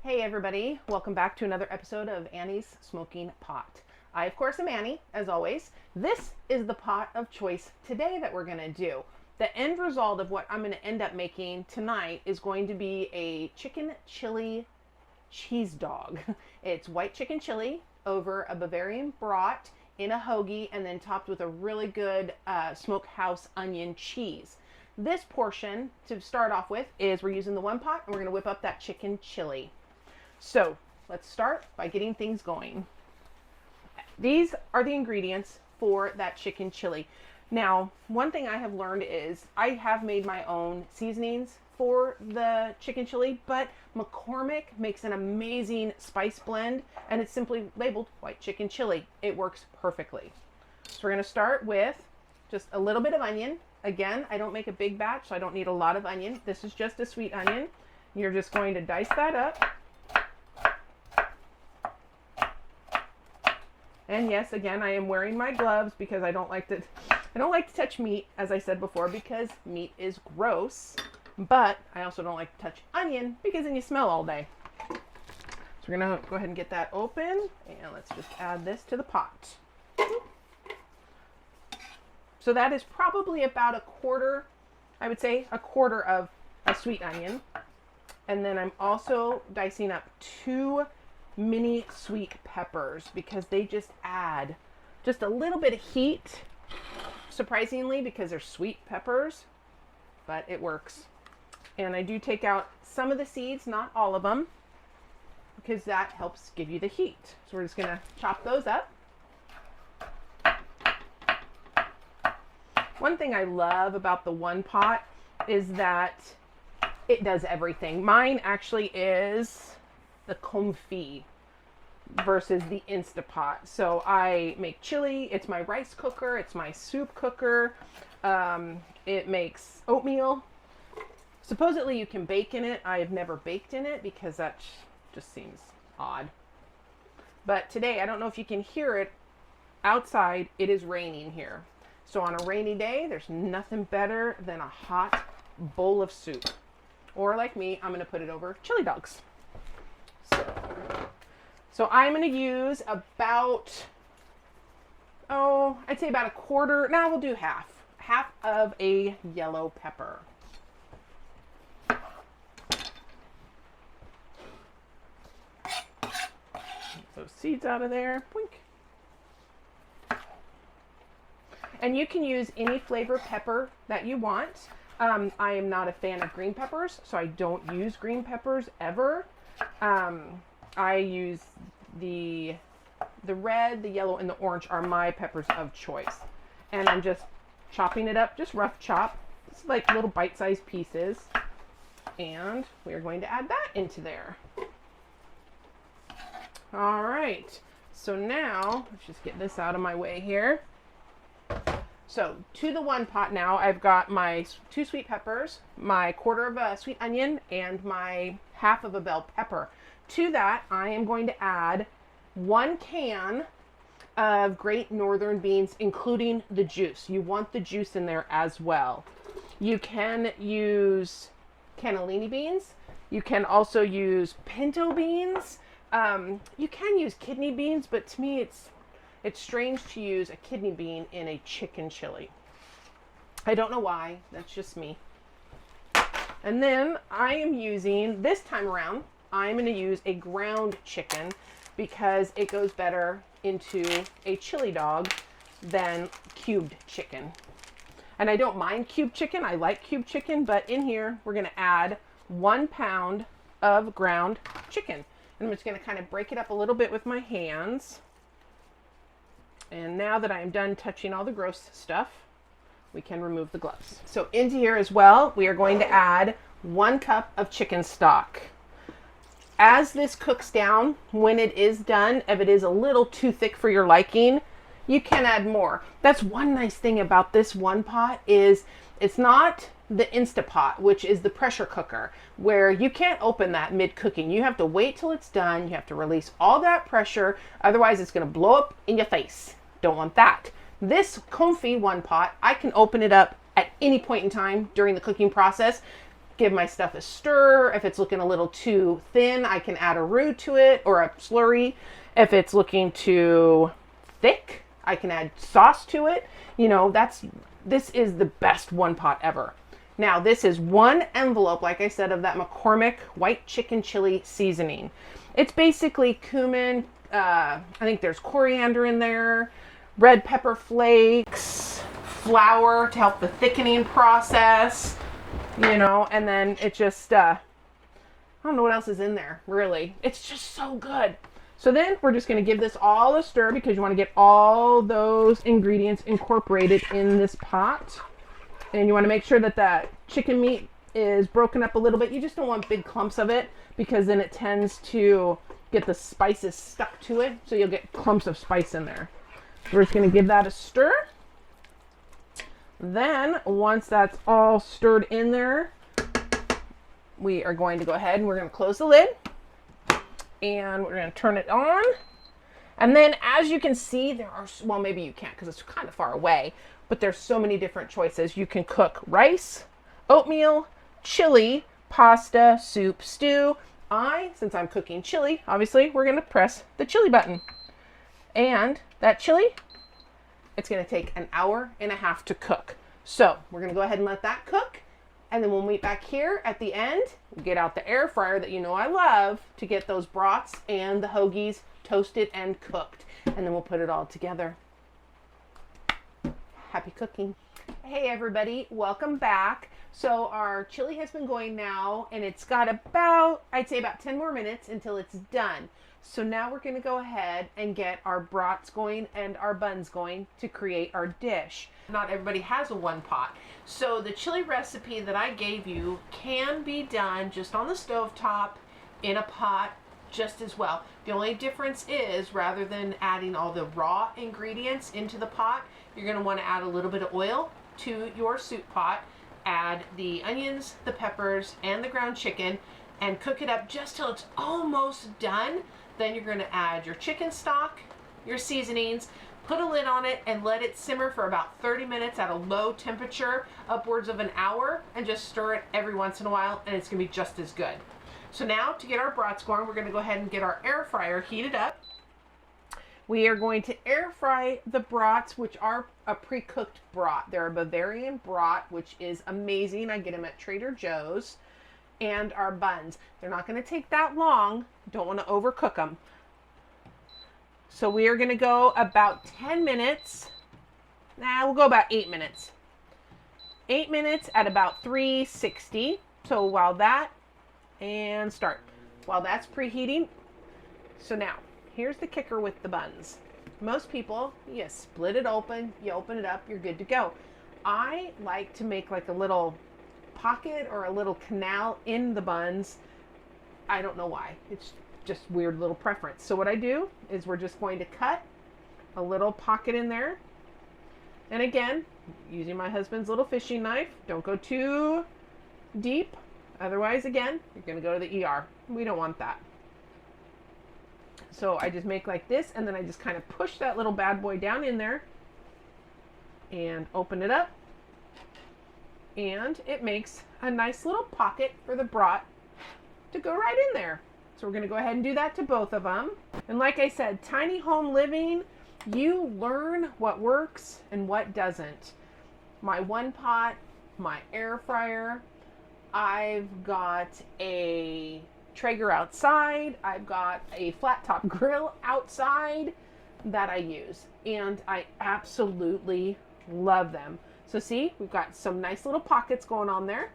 Hey everybody, welcome back to another episode of Annie's Smoking Pot. I of course am Annie, as always. This is the pot of choice today that we're gonna do. The end result of what I'm gonna end up making tonight is going to be a chicken chili cheese dog. It's white chicken chili over a Bavarian brat in a hoagie and then topped with a really good smokehouse onion cheese. This portion, to start off with, is we're using the one pot and we're gonna whip up that chicken chili. So let's start by getting things going. These are the ingredients for that chicken chili. Now, one thing I have learned is I have made my own seasonings for the chicken chili, but McCormick makes an amazing spice blend and it's simply labeled white chicken chili. It works perfectly. So we're going to start with just a little bit of onion. Again, I don't make a big batch, so I don't need a lot of onion. This is just a sweet onion. You're just going to dice that up. And yes, again, I am wearing my gloves because I don't like to touch meat, as I said before, because meat is gross. But I also don't like to touch onion because then you smell all day. So we're gonna go ahead and get that open, and let's just add this to the pot. So that is probably about a quarter, I would say, a quarter of a sweet onion. And then I'm also dicing up 2 mini sweet peppers because they just add just a little bit of heat, surprisingly, because they're sweet peppers, but it works. And I do take out some of the seeds, not all of them, because that helps give you the heat. So we're just gonna chop those up. One thing I love about the one pot is that it does everything. Mine actually is the confit versus the Instapot. So I make chili, it's my rice cooker, it's my soup cooker, it makes oatmeal. Supposedly you can bake in it. I have never baked in it because that just seems odd. But today, I don't know if you can hear it, outside it is raining here. So on a rainy day, there's nothing better than a hot bowl of soup. Or like me, I'm gonna put it over chili dogs. So I'm going to use about, I'd say about a quarter. Now we'll do half of a yellow pepper. Those seeds out of there. Boink. And you can use any flavor pepper that you want. I am not a fan of green peppers, so I don't use green peppers ever. I use the red, the yellow, and the orange are my peppers of choice. And I'm just chopping it up, just rough chop. It's like little bite-sized pieces. And we are going to add that into there. All right. So now, let's just get this out of my way here. So to the one pot now, I've got my 2 sweet peppers, my quarter of a sweet onion, and my half of a bell pepper. To that, I am going to add 1 can of Great Northern beans, including the juice. You want the juice in there as well. You can use cannellini beans. You can also use pinto beans. You can use kidney beans, but to me it's strange to use a kidney bean in a chicken chili. I don't know why, that's just me. And then I am using, this time around, I'm going to use a ground chicken because it goes better into a chili dog than cubed chicken. And I don't mind cubed chicken, I like cubed chicken, but in here we're going to add 1 pound of ground chicken. And I'm just going to kind of break it up a little bit with my hands. And now that I'm done touching all the gross stuff, we can remove the gloves. So into here as well, we are going to add 1 cup of chicken stock. As this cooks down, when it is done, if it is a little too thick for your liking, you can add more. That's one nice thing about this one pot is it's not the Instapot, which is the pressure cooker, where you can't open that mid-cooking. You have to wait till it's done. You have to release all that pressure. Otherwise, it's going to blow up in your face. Don't want that. This confit one pot, I can open it up at any point in time during the cooking process. give my stuff a stir. If it's looking a little too thin, I can add a roux to it or a slurry. If it's looking too thick, I can add sauce to it. You know, this is the best one pot ever. Now, this is one envelope, like I said, of that McCormick white chicken chili seasoning. It's basically cumin, I think there's coriander in there, red pepper flakes, flour to help the thickening process, you know, and then it just, I don't know what else is in there, really. It's just so good. So then we're just going to give this all a stir because you want to get all those ingredients incorporated in this pot. And you want to make sure that that chicken meat is broken up a little bit. You just don't want big clumps of it because then it tends to get the spices stuck to it. So you'll get clumps of spice in there. We're just going to give that a stir. Then once that's all stirred in there, we are going to go ahead and we're going to close the lid. And we're going to turn it on. And then as you can see, there are, well, maybe you can't because it's kind of far away, but there's so many different choices. You can cook rice, oatmeal, chili, pasta, soup, stew. Since I'm cooking chili, obviously, we're going to press the chili button. And that chili, it's going to take an hour and a half to cook. So we're going to go ahead and let that cook. And then we'll meet back here at the end, get out the air fryer that you know I love to get those brats and the hoagies toasted and cooked. And then we'll put it all together. Happy cooking. Hey everybody, welcome back. So our chili has been going now and it's got about, I'd say about 10 more minutes until it's done. So now we're going to go ahead and get our brats going and our buns going to create our dish. Not everybody has a one pot. So the chili recipe that I gave you can be done just on the stove top in a pot just as well. The only difference is rather than adding all the raw ingredients into the pot, you're going to want to add a little bit of oil to your soup pot, add the onions, the peppers, and the ground chicken, and cook it up just till it's almost done. Then you're going to add your chicken stock, your seasonings, put a lid on it, and let it simmer for about 30 minutes at a low temperature, upwards of an hour, and just stir it every once in a while, and it's going to be just as good. So now to get our brats going, we're going to go ahead and get our air fryer heated up. We are going to air fry the brats, which are a pre-cooked brat. They're a Bavarian brat, which is amazing. I get them at Trader Joe's. And our buns. They're not going to take that long. Don't want to overcook them. So we are going to go about 10 minutes. We'll go about 8 minutes. 8 minutes at about 360. So while that, and start. While that's preheating. So now, here's the kicker with the buns. Most people, you split it open, you open it up, you're good to go. I like to make like a little pocket or a little canal in the buns. I don't know why. It's just weird little preference. So what I do is we're just going to cut a little pocket in there. And again, using my husband's little fishing knife. Don't go too deep. Otherwise, again, you're going to go to the ER. We don't want that. So I just make like this, and then I just kind of push that little bad boy down in there and open it up. And it makes a nice little pocket for the brat to go right in there. So we're going to go ahead and do that to both of them. And like I said, tiny home living, you learn what works and what doesn't. My one pot, my air fryer, I've got a Traeger outside, I've got a flat top grill outside that I use. And I absolutely love them. So see, we've got some nice little pockets going on there.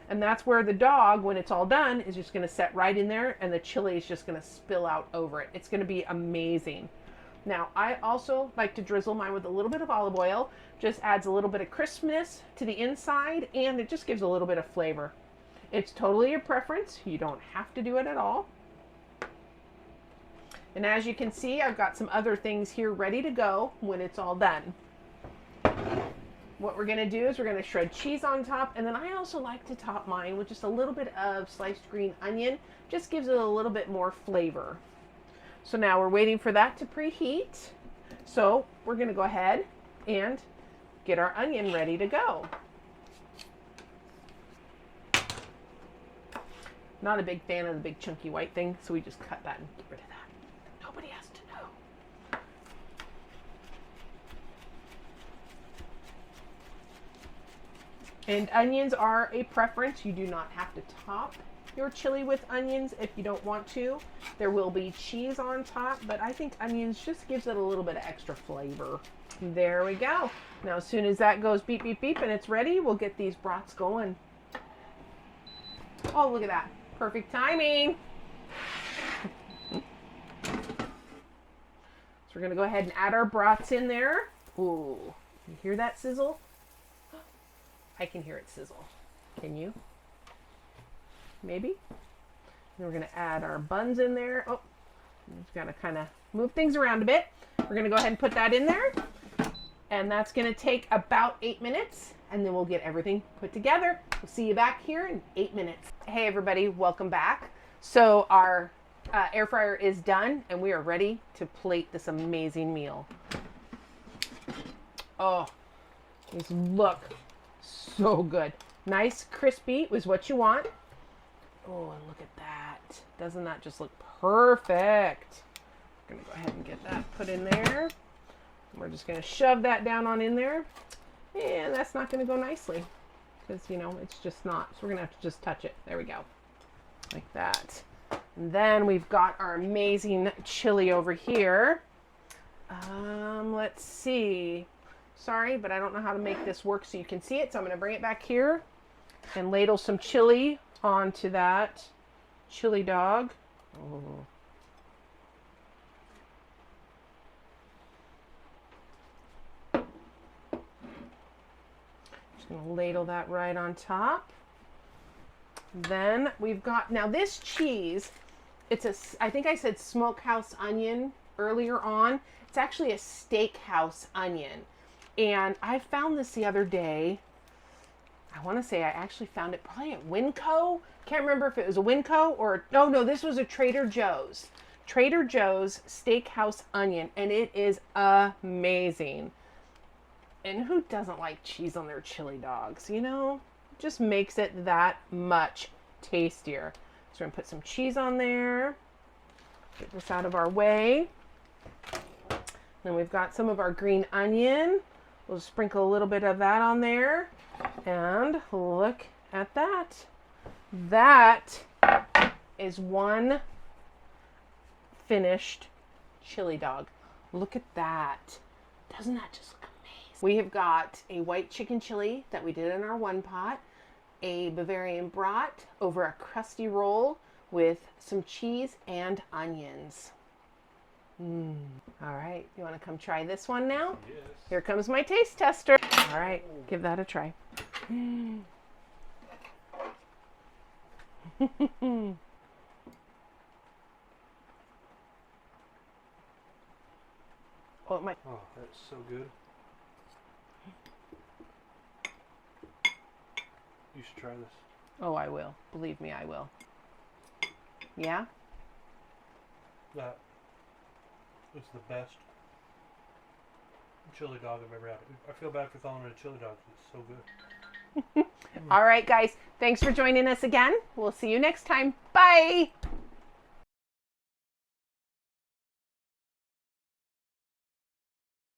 And that's where the dog, when it's all done, is just going to set right in there, and the chili is just going to spill out over it. It's going to be amazing. Now, I also like to drizzle mine with a little bit of olive oil. Just adds a little bit of crispness to the inside, and it just gives a little bit of flavor. It's totally your preference. You don't have to do it at all. And as you can see, I've got some other things here ready to go when it's all done. What we're going to do is we're going to shred cheese on top, and then I also like to top mine with just a little bit of sliced green onion. Just gives it a little bit more flavor. So now we're waiting for that to preheat. So we're going to go ahead and get our onion ready to go. Not a big fan of the big chunky white thing, so we just cut that and get rid of that. Nobody has to know. And onions are a preference. You do not have to top your chili with onions if you don't want to. There will be cheese on top, but I think onions just gives it a little bit of extra flavor. There we go. Now as soon as that goes beep, beep, beep and it's ready, we'll get these brats going. Oh, look at that. Perfect timing. So we're going to go ahead and add our brats in there. Ooh, you hear that sizzle? I can hear it sizzle. Can you? Maybe? Then we're going to add our buns in there. Oh, we've got to kind of move things around a bit. We're going to go ahead and put that in there. And that's going to take about 8 minutes. And then we'll get everything put together. We'll see you back here in 8 minutes. Hey everybody, welcome back. So our air fryer is done and we are ready to plate this amazing meal. Oh, these look so good. Nice, crispy was what you want. Oh, and look at that. Doesn't that just look perfect? I'm gonna go ahead and get that put in there. We're just gonna shove that down on in there. And that's not gonna go nicely because, you know, it's just not. So we're gonna have to just touch it. There we go. Like that. And then we've got our amazing chili over here. Let's see. Sorry, but I don't know how to make this work so you can see it. So I'm gonna bring it back here and ladle some chili onto that chili dog. Oh. Just gonna ladle that right on top. Then we've got, now this cheese, it's a, I think I said smokehouse onion earlier on. It's actually a steakhouse onion. And I found this the other day. I want to say I actually found it probably at Winco. Can't remember if it was a Winco or, no, this was a Trader Joe's. Trader Joe's steakhouse onion, and it is amazing. And who doesn't like cheese on their chili dogs, you know? Just makes it that much tastier. So we're gonna put some cheese on there. Get this out of our way. Then we've got some of our green onion. We'll sprinkle a little bit of that on there. And look at that. That is one finished chili dog. Look at that. Doesn't that just look amazing? We have got a white chicken chili that we did in our one pot, a Bavarian brat over a crusty roll with some cheese and onions. All right, you want to come try this one now? Yes. Here comes my taste tester. All right, give that a try. Oh, it might. Oh, that's so good. You should try this. Oh, I will. Believe me, I will. Yeah? That was the best chili dog I've ever had. I feel bad for calling it a chili dog. It's so good. All right, guys. Thanks for joining us again. We'll see you next time. Bye.